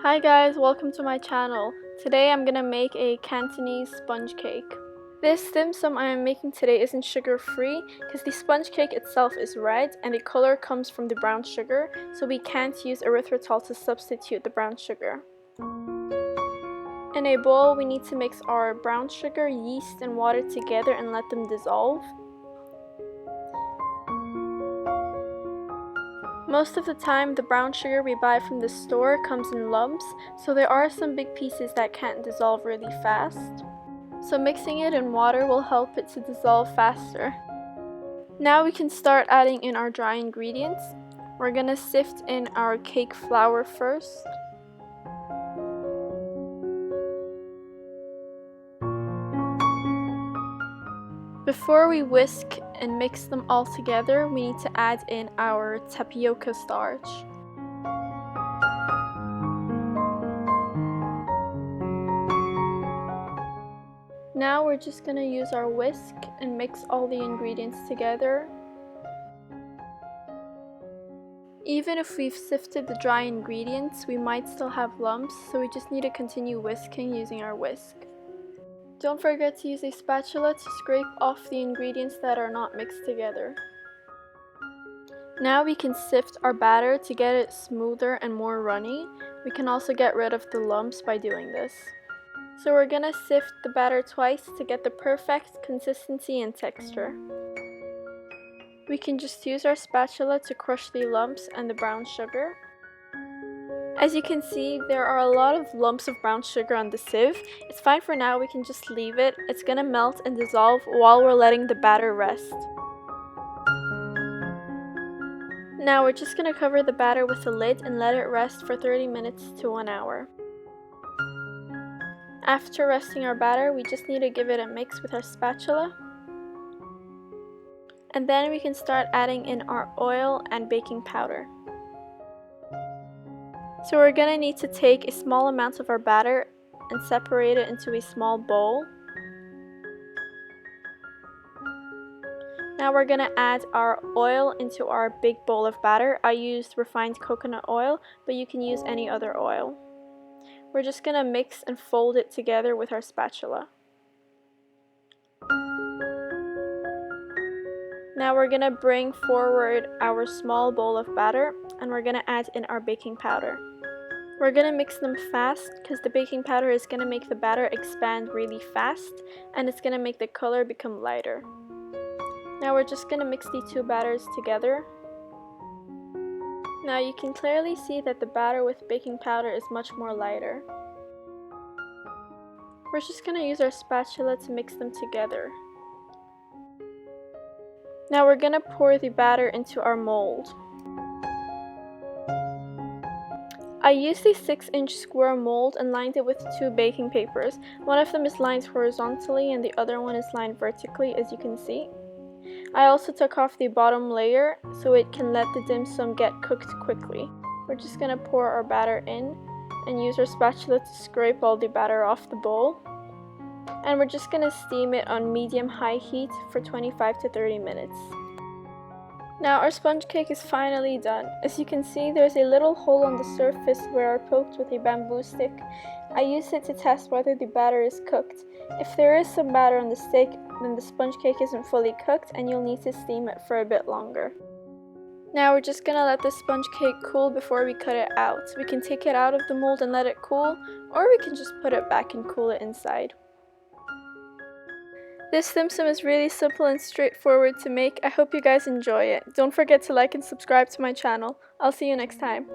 Hi guys, welcome to my channel. Today I'm gonna make a Cantonese sponge cake. This dim sum I am making today isn't sugar free because the sponge cake itself is red and the color comes from the brown sugar, so we can't use erythritol to substitute the brown sugar. In a bowl we need to mix our brown sugar, yeast and water together and let them dissolve. Most of the time, the brown sugar we buy from the store comes in lumps, so there are some big pieces that can't dissolve really fast. So mixing it in water will help it to dissolve faster. Now we can start adding in our dry ingredients. We're gonna sift in our cake flour first. Before we whisk and mix them all together, we need to add in our tapioca starch. Now we're just going to use our whisk and mix all the ingredients together. Even if we've sifted the dry ingredients, we might still have lumps, so we just need to continue whisking using our whisk. Don't forget to use a spatula to scrape off the ingredients that are not mixed together. Now we can sift our batter to get it smoother and more runny. We can also get rid of the lumps by doing this. So we're gonna sift the batter twice to get the perfect consistency and texture. We can just use our spatula to crush the lumps and the brown sugar. As you can see, there are a lot of lumps of brown sugar on the sieve. It's fine for now, we can just leave it. It's gonna melt and dissolve while we're letting the batter rest. Now we're just gonna cover the batter with a lid and let it rest for 30 minutes to 1 hour. After resting our batter, we just need to give it a mix with our spatula. And then we can start adding in our oil and baking powder. So we're going to need to take a small amount of our batter and separate it into a small bowl. Now we're going to add our oil into our big bowl of batter. I used refined coconut oil, but you can use any other oil. We're just going to mix and fold it together with our spatula. Now we're going to bring forward our small bowl of batter and we're going to add in our baking powder. We're going to mix them fast because the baking powder is going to make the batter expand really fast and it's going to make the color become lighter. Now we're just going to mix the two batters together. Now you can clearly see that the batter with baking powder is much more lighter. We're just going to use our spatula to mix them together. Now we're going to pour the batter into our mold. I used a 6-inch square mold and lined it with 2 baking papers. One of them is lined horizontally and the other one is lined vertically, as you can see. I also took off the bottom layer so it can let the dim sum get cooked quickly. We're just going to pour our batter in and use our spatula to scrape all the batter off the bowl. And we're just going to steam it on medium-high heat for 25 to 30 minutes. Now our sponge cake is finally done. As you can see, there's a little hole on the surface where I poked with a bamboo stick. I used it to test whether the batter is cooked. If there is some batter on the stick, then the sponge cake isn't fully cooked and you'll need to steam it for a bit longer. Now we're just gonna let the sponge cake cool before we cut it out. We can take it out of the mold and let it cool, or we can just put it back and cool it inside. This dim sum is really simple and straightforward to make. I hope you guys enjoy it. Don't forget to like and subscribe to my channel. I'll see you next time.